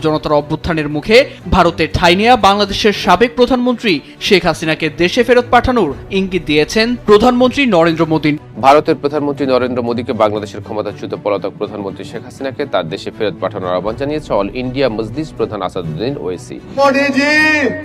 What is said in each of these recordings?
জনতার অভ্যুত্থানের মুখে ভারতে ঠাঁই নেয়া বাংলাদেশের সাবেক প্রধানমন্ত্রী শেখ হাসিনাকে দেশে ফেরত পাঠানোর ইঙ্গিত দিয়েছেন প্রধানমন্ত্রী নরেন্দ্র মোদী। ভারতের প্রধানমন্ত্রী নরেন্দ্র মোদীকে বাংলাদেশের ক্ষমতাচ্যুত পলাতক প্রধানমন্ত্রী শেখ হাসিনাকে তার দেশে ফেরত পাঠানোর আহ্বান জানিয়েছে অল ইন্ডিয়া মজলিস প্রধান আসাদুদ্দিন ওয়েসি। मोदी जी,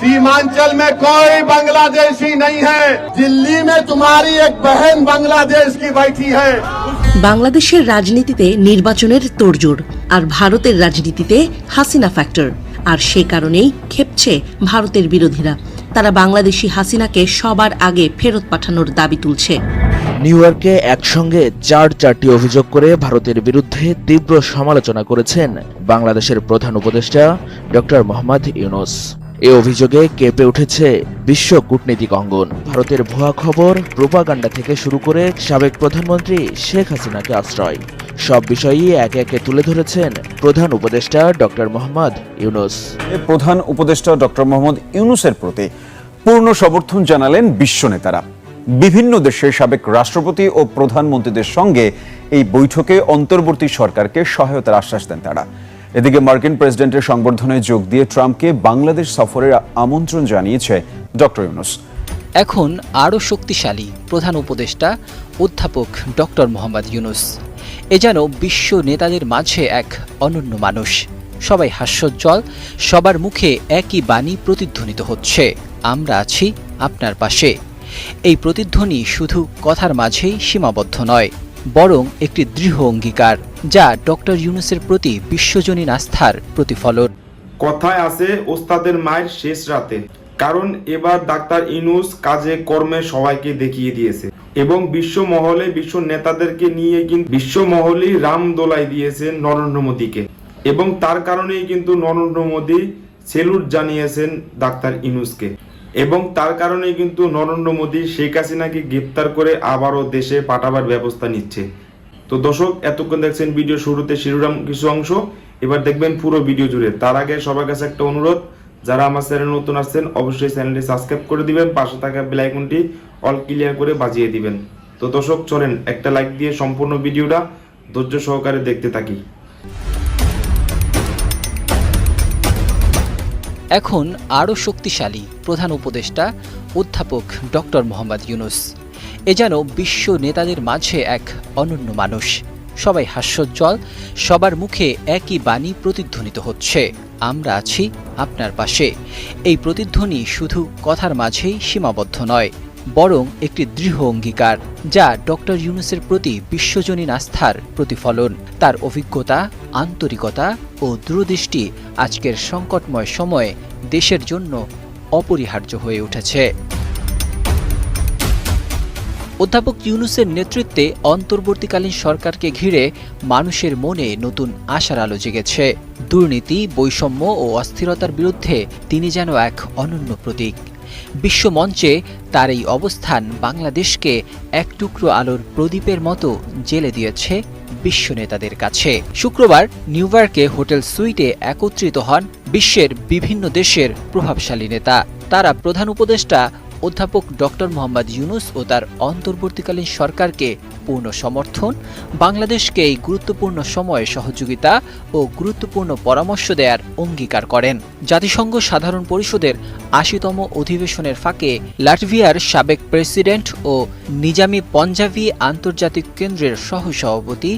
सीमांचल में कोई बांग्लादेशी नहीं है। दिल्ली में तुम्हारी एक बहन बांग्लादेश की बैठी है। বাংলাদেশের রাজনীতিতে নির্বাচনের তোড়জোড়, আর ভারতের রাজনীতিতে হাসিনা ফ্যাক্টর। আর সে কারণেই ক্ষেপছে ভারতের বিরোধীরা। তারা বাংলাদেশি হাসিনাকে সবার আগে ফেরত পাঠানোর দাবি তুলছে। নিউ ইয়র্কে একসঙ্গে চারটি অভিযোগ করে ভারতের বিরুদ্ধে তীব্র সমালোচনা করেছেন বাংলাদেশের প্রধান উপদেষ্টা ডক্টর মোহাম্মদ ইউনূস। এ অভিযোগে কেঁপে উঠেছে বিশ্ব কূটনীতিক অঙ্গন। ভারতের ভুয়া খবর, প্রোপাগান্ডা থেকে শুরু করে সাবেক প্রধানমন্ত্রী শেখ হাসিনাকে আশ্রয়, সব বিষয়ই একে একে তুলে ধরেছেন প্রধান উপদেষ্টা ডক্টর মোহাম্মদ ইউনূস। প্রধান উপদেষ্টা ডক্টর মোহাম্মদ ইউনূসের প্রতি পূর্ণ সমর্থন জানালেন বিশ্ব নেতারা। বিভিন্ন দেশের সাবেক রাষ্ট্রপতি ও প্রধানমন্ত্রীদের সঙ্গে এই বৈঠকে অন্তর্বর্তী সরকারকে সহায়তার আশ্বাস দেন তারা। এদিকে মার্কিন প্রেসিডেন্টের সংবর্ধনায় যোগ দিয়ে ট্রাম্পকে বাংলাদেশ সফরের আমন্ত্রণ জানিয়েছে ডক্টর ইউনূস। এখন আরও শক্তিশালী প্রধান উপদেষ্টা অধ্যাপক ডক্টর মোহাম্মদ ইউনূস। এ যেন বিশ্ব নেতাদের মাঝে এক অনন্য মানুষ। সবাই হাস্যোজ্জ্বল, সবার মুখে একই বাণী প্রতিধ্বনিত হচ্ছে, আমরা আছি আপনার পাশে। এই প্রতিধ্বনি শুধু কথার মাঝেই সীমাবদ্ধ নয়, বরং একটি দৃঢ় অঙ্গীকার, যা ডক্টর ইউনূসের প্রতি বিশ্বজনীন আস্থার প্রতিফলন। কথায় আছে ওস্তাদের মায়ের শেষ রাতে, কারণ এবার ডাক্তার ইউনূস কাজে কর্মে সবাইকে দেখিয়ে দিয়েছে এবং বিশ্ব মহলে বিশ্ব নেতাদেরকে নিয়ে কিন্তু বিশ্ব মহলেই রাম দোলাই দিয়েছেন নরেন্দ্র মোদীকে, এবং তার কারণেই কিন্তু নরেন্দ্র মোদী সেলুট জানিয়েছেন ডাক্তার ইউনূসকে, এবং তার কারণেই কিন্তু নরেন্দ্র মোদী শেখ হাসিনাকে গ্রেপ্তার করে আবারও দেশে পাঠাবার ব্যবস্থা নিচ্ছে। তো দর্শক, এতক্ষণ দেখছেন ভিডিও শুরুতে শিরোনাম কিছু অংশ, এবার দেখবেন পুরো ভিডিও জুড়ে। তার আগে সবার কাছে একটা অনুরোধ, যারা আমার চ্যানেল নতুন আসছেন অবশ্যই চ্যানেলটি সাবস্ক্রাইব করে দিবেন, পাশে থাকা বেল আইকনটি অল ক্লিয়ার করে বাজিয়ে দিবেন। তো দর্শক চলেন একটা লাইক দিয়ে সম্পূর্ণ ভিডিওটা ধৈর্য সহকারে দেখতে থাকি। এখন আরও শক্তিশালী প্রধান উপদেষ্টা অধ্যাপক ডক্টর মোহাম্মদ ইউনূস। এ যেন বিশ্ব নেতাদের মাঝে এক অনন্য মানুষ। সবাই হাস্যোজ্জ্বল, সবার মুখে একই বাণী প্রতিধ্বনিত হচ্ছে, আমরা আছি আপনার পাশে। এই প্রতিধ্বনি শুধু কথার মাঝেই সীমাবদ্ধ নয়, বরং একটি দৃঢ় অঙ্গীকার, যা ডক্টর ইউনূসের প্রতি বিশ্বজনীন আস্থার প্রতিফলন। তার অভিজ্ঞতা, আন্তরিকতা ও দূরদৃষ্টি আজকের সংকটময় সময়ে দেশের জন্য অপরিহার্য হয়ে উঠেছে। অধ্যাপক ইউনূসের নেতৃত্বে অন্তর্বর্তীকালীন সরকারকে ঘিরে মানুষের মনে নতুন আশার আলো জেগেছে। দুর্নীতি, বৈষম্য ও অস্থিরতার বিরুদ্ধে তিনি যেন এক অনন্য প্রতীক। বিশ্বমঞ্চে তার এই অবস্থান বাংলাদেশকে এক টুকরো আলোর প্রদীপের মতো জ্বেলে দিয়েছে বিশ্ব নেতাদের কাছে। শুক্রবার নিউ ইয়র্কে হোটেল সুইটে একত্রিত হন বিশ্বের বিভিন্ন দেশের প্রভাবশালী নেতা। তারা প্রধান উপদেষ্টা অধ্যাপক ডক্টর মোহাম্মদ ইউনূস ও তার অন্তর্বর্তীকালীন সরকারকে পূর্ণ সমর্থন, বাংলাদেশকে এই গুরুত্বপূর্ণ সময়ে সহযোগিতা ও গুরুত্বপূর্ণ পরামর্শ দেওয়ার অঙ্গীকার করেন। জাতিসংঘ সাধারণ পরিষদের ৮০তম অধিবেশনের ফাঁকে লাটভিয়ার সাবেক প্রেসিডেন্ট ও নিজামি পঞ্জাবি আন্তর্জাতিক কেন্দ্রের সহসভাপতি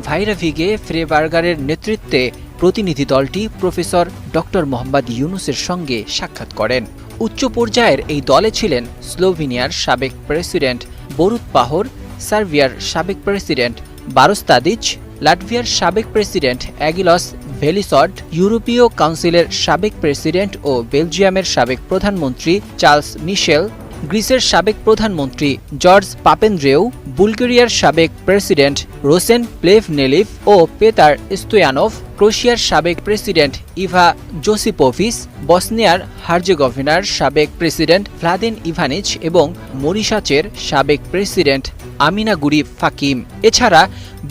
ভাইরাভিগে ফ্রেবার্গারের নেতৃত্বে প্রতিনিধি দলটি প্রফেসর ডক্টর মোহাম্মদ ইউনূসের সঙ্গে সাক্ষাৎ করেন। উচ্চ পর্যায়ের এই দলে ছিলেন স্লোভেনিয়ার সাবেক প্রেসিডেন্ট বরুত পাহর, সার্বিয়ার সাবেক প্রেসিডেন্ট বারোস তাদিচ, লাটভিয়ার সাবেক প্রেসিডেন্ট অ্যাগিলস ভেলিসড, ইউরোপীয় কাউন্সিলের সাবেক প্রেসিডেন্ট ও বেলজিয়ামের সাবেক প্রধানমন্ত্রী চার্লস মিশেল, গ্রিসের সাবেক প্রধানমন্ত্রী জর্জ পাপেন্দ্রেউ, বুলগেরিয়ার সাবেক প্রেসিডেন্ট রোসেন প্লেভনেলিভ ও পেতার স্টোয়ানোভ, ক্রোয়েশিয়ার সাবেক প্রেসিডেন্ট ইভা জোসিপোভিচ, বসনিয়ার হার্জেগোভিনার সাবেক প্রেসিডেন্ট ভ্লাদিন ইভানিচ এবং মরিশাসের সাবেক প্রেসিডেন্ট আমিনা গুরি ফাকিম। এছাড়া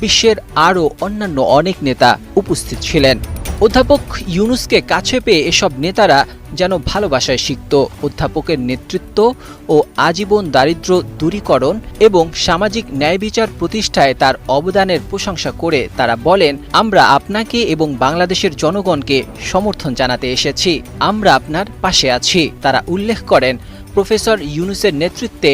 বিশ্বের আরও অন্যান্য অনেক নেতা উপস্থিত ছিলেন। অধ্যাপক ইউনুসকে কাছে পেয়ে এসব নেতারা যেন ভালোবাসায় সিক্ত। অধ্যাপকের নেতৃত্ব ও আজীবন দারিদ্র্য দূরীকরণ এবং সামাজিক ন্যায় বিচার প্রতিষ্ঠায় তার অবদানের প্রশংসা করে তারা বলেন, আমরা আপনাকে এবং বাংলাদেশের জনগণকে সমর্থন জানাতে এসেছি, আমরা আপনার পাশে আছি। তারা উল্লেখ করেন, প্রফেসর ইউনুসের নেতৃত্বে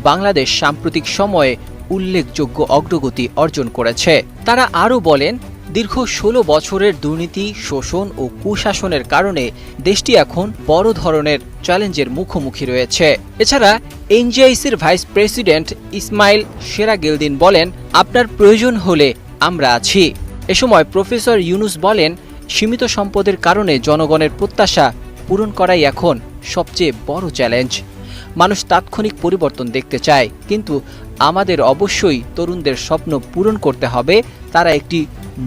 বাংলাদেশ সাম্প্রতিক সময়ে উল্লেখযোগ্য অগ্রগতি অর্জন করেছে। তারা আরও বলেন, দীর্ঘ ১৬ বছরের দুর্নীতি, শোষণ ও কুশাসনের কারণে দেশটি এখন বড় ধরনের চ্যালেঞ্জের মুখোমুখি রয়েছে। এছাড়া এনজিআইসির ভাইস প্রেসিডেন্ট ইসমাইল সেরাগেলদিন বলেন, আপনার প্রয়োজন হলে আমরা আছি। এ সময় প্রফেসর ইউনুস বলেন, সীমিত সম্পদের কারণে জনগণের প্রত্যাশা পূরণ করাই এখন সবচেয়ে বড় চ্যালেঞ্জ। মানুষ তাৎক্ষণিক পরিবর্তন দেখতে চায়, কিন্তু আমাদের অবশ্যই তরুণদের স্বপ্ন পূরণ করতে হবে। তারা একটি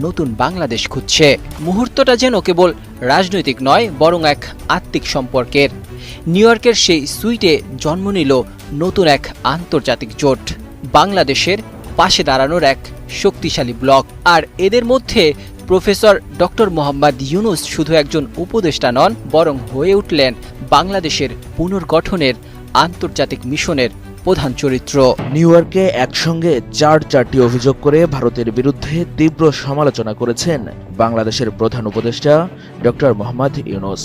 নতুন বাংলাদেশ খুঁজছে। মুহূর্তটা যেন কেবল রাজনৈতিক নয়, বরং এক আত্মিক সম্পর্কের। নিউ ইয়র্কের সেই সুইটে জন্ম নিল নতুন এক আন্তর্জাতিক জোট, বাংলাদেশের পাশে দাঁড়ানোর এক শক্তিশালী ব্লক। আর এদের মধ্যে প্রফেসর ডক্টর মোহাম্মদ ইউনুস শুধু একজন উপদেষ্টা নন, বরং হয়ে উঠলেন বাংলাদেশের পুনর্গঠনের আন্তর্জাতিক মিশনের প্রধান চরিত্র। নিউ ইয়র্কে একসঙ্গে চারটি অভিযোগ করে ভারতের বিরুদ্ধে তীব্র সমালোচনা করেছেন বাংলাদেশের প্রধান উপদেষ্টা ডক্টর মোহাম্মদ ইউনুস।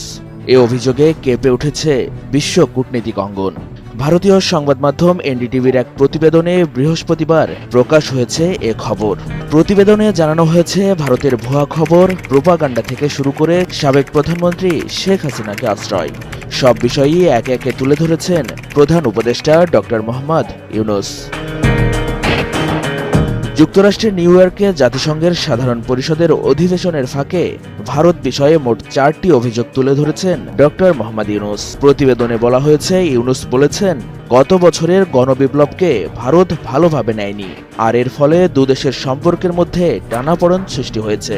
এ অভিযোগে কেঁপে উঠেছে বিশ্ব কূটনীতিক অঙ্গন। ভারতীয় সংবাদ মাধ্যম এনডিটিভির এক প্রতিবেদনে বৃহস্পতিবার প্রকাশ হয়েছে এ খবর। প্রতিবেদনে জানানো হয়েছে, ভারতের ভুয়া খবর, প্রোপাগান্ডা থেকে শুরু করে সাবেক প্রধানমন্ত্রী শেখ হাসিনাকে আশ্রয়, সব বিষয়ই একে একে তুলে ধরেছেন প্রধান উপদেষ্টা ডক্টর মোহাম্মদ ইউনুস। যুক্তরাষ্ট্রের নিউ ইয়র্কে জাতিসংঘের সাধারণ পরিষদের অধিবেশনের ফাঁকে ভারত বিষয়ে মোট 4টি অভিযোগ তুলে ধরেছেন ডক্টর মোহাম্মদ ইউনুস। প্রতিবেদনে বলা হয়েছে, ইউনুস বলেছেন, গত বছরের গণবিপ্লবকে ভারত ভালোভাবে নেয়নি, আর এর ফলে দুদেশের সম্পর্কের মধ্যে টানাপোড়েন সৃষ্টি হয়েছে।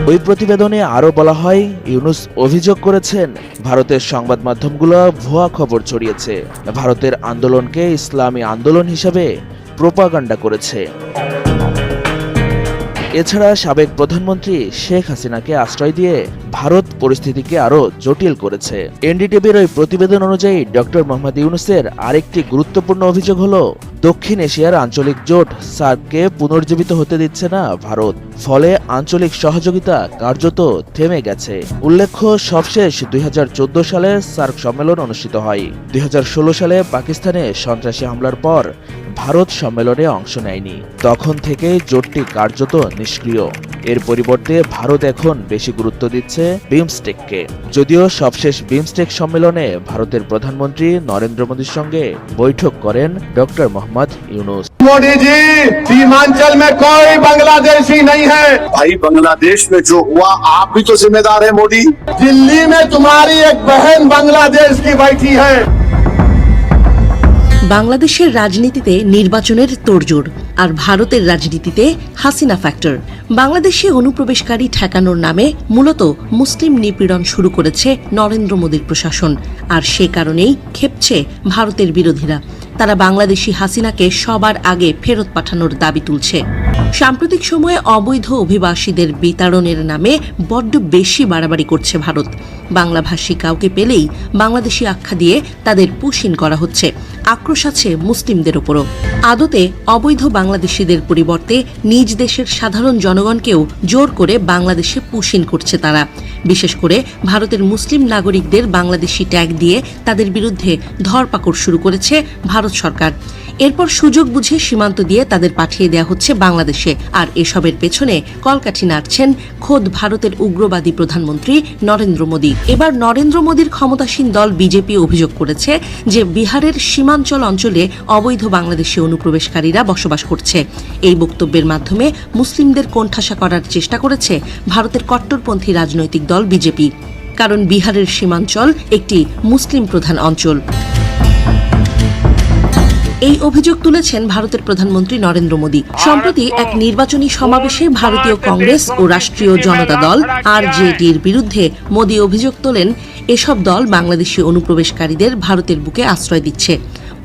ওই প্রতিবেদনে আরও বলা হয়, ইউনুস অভিযোগ করেছেন, ভারতের সংবাদ মাধ্যমগুলো ভুয়া খবর ছড়িয়েছে, ভারতের আন্দোলনকে ইসলামী আন্দোলন হিসেবে প্রোপাগান্ডা করেছে। এছাড়া সাবেক প্রধানমন্ত্রী শেখ হাসিনাকে আশ্রয় দিয়ে ভারত পরিস্থিতিকে আরো জটিল করেছে। এনডিটিভির ওই প্রতিবেদন অনুযায়ী ডক্টর মোহাম্মদ ইউনুসের আরেকটি গুরুত্বপূর্ণ অভিযোগ হলো, দক্ষিণ এশিয়ার আঞ্চলিক জোট সার্ককে পুনর্জীবিত হতে দিচ্ছে না ভারত, ফলে আঞ্চলিক সহযোগিতা কার্যত থেমে গেছে। উল্লেখ্য, সবশেষ 2014 সালে সার্ক সম্মেলন অনুষ্ঠিত হয়। 2016 সালে পাকিস্তানে সন্ত্রাসী হামলার পর ভারত সম্মেলনে অংশ নেয়নি, তখন থেকে জোটটি কার্যত নিষ্ক্রিয়। এর পরিবর্তে ভারত এখন বেশি গুরুত্ব দিচ্ছে বিমস্টেককে। যদিও সবশেষ বিমস্টেক সম্মেলনে ভারতের প্রধানমন্ত্রী নরেন্দ্র মোদীর সঙ্গে বৈঠক করেন ডক্টর মোহাম্মদ ইউনুস। मोदी जी, सीमांचल में कोई बांग्लादेशी नहीं है। भाई, बांग्लादेश में जो हुआ आप भी तो जिम्मेदार है मोदी। दिल्ली में तुम्हारी एक बहन बांग्लादेश की बैठी है। বাংলাদেশের রাজনীতিতে নির্বাচনের তোড়জোড়, আর ভারতের রাজনীতিতে হাসিনা ফ্যাক্টর। বাংলাদেশে অনুপ্রবেশকারী ঠেকানোর নামে মূলত মুসলিম নিপীড়ন শুরু করেছে নরেন্দ্র মোদীর প্রশাসন, আর সে কারণেই ক্ষেপছে ভারতের বিরোধীরা। তারা বাংলাদেশি হাসিনাকে সবার আগে ফেরত পাঠানোর দাবি তুলছে। সাম্প্রতিক সময়ে অবৈধ অভিবাসীদের বিতাড়নের নামে বড্ড বেশি বাড়াবাড়ি করছে ভারত। বাংলাভাষী কাউকে পেলেই বাংলাদেশি আখ্যা দিয়ে তাদের পুশিন করা হচ্ছে। আক্রোশ আছে মুসলিমদের ওপরও। আদতে অবৈধ বাংলাদেশিদের পরিবর্তে নিজ দেশের সাধারণ জনগণকেও জোর করে বাংলাদেশে পুশিন করছে তারা। বিশেষ করে ভারতের মুসলিম নাগরিকদের বাংলাদেশি ট্যাগ দিয়ে তাদের বিরুদ্ধে ধরপাকড় শুরু করেছে ভারত সরকার। এরপর সুযোগ বুঝে সীমান্ত দিয়ে তাদের পাঠিয়ে দেওয়া হচ্ছে বাংলাদেশে। আর এসবের পেছনে কলকাঠি নাড়ছেন খোদ ভারতের উগ্রবাদী প্রধানমন্ত্রী নরেন্দ্র মোদী। এবার নরেন্দ্র মোদীর ক্ষমতাসীন দল বিজেপি অভিযোগ করেছে যে বিহারের সীমাঞ্চল অঞ্চলে অবৈধ বাংলাদেশি অনুপ্রবেশকারীরা বসবাস করছে। এই বক্তব্যের মাধ্যমে মুসলিমদের কোণঠাসা করার চেষ্টা করেছে ভারতের কট্টরপন্থী রাজনৈতিক দল বিজেপি, কারণ বিহারের সীমাঞ্চল একটি মুসলিম প্রধান অঞ্চল। এই অভিযোগ তুলেছেন ভারতের প্রধানমন্ত্রী নরেন্দ্র মোদী। সম্প্রতি এক নির্বাচনী সমাবেশে ভারতীয় কংগ্রেস ও রাষ্ট্রীয় জনতা দল আরজেডির বিরুদ্ধে মোদী অভিযোগ তোলেন, এসব দল বাংলাদেশি অনুপ্রবেশকারীদের ভারতের বুকে আশ্রয় দিচ্ছে।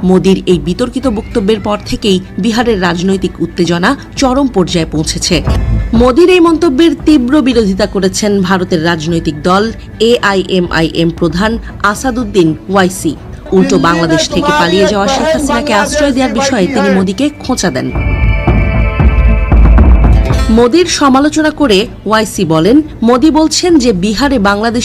মোদির এই বিতর্কিত বক্তব্যের পর থেকেই বিহারের রাজনৈতিক উত্তেজনা চরম পর্যায়ে পৌঁছেছে। মোদির এই মন্তব্যের তীব্র বিরোধিতা করেছেন ভারতের রাজনৈতিক দল AIMIM প্রধান আসাদুদ্দিন ওয়াইসি। উল্টো বাংলাদেশ থেকে পালিয়ে যাওয়া শেখ হাসিনাকে আশ্রয় দেওয়ার বিষয়ে তিনি মোদিকে খোঁচা দেন। মোদির সমালোচনা করে ওয়াইসি বলেন, মোদি বলছেন যে বিহারে বাংলাদেশ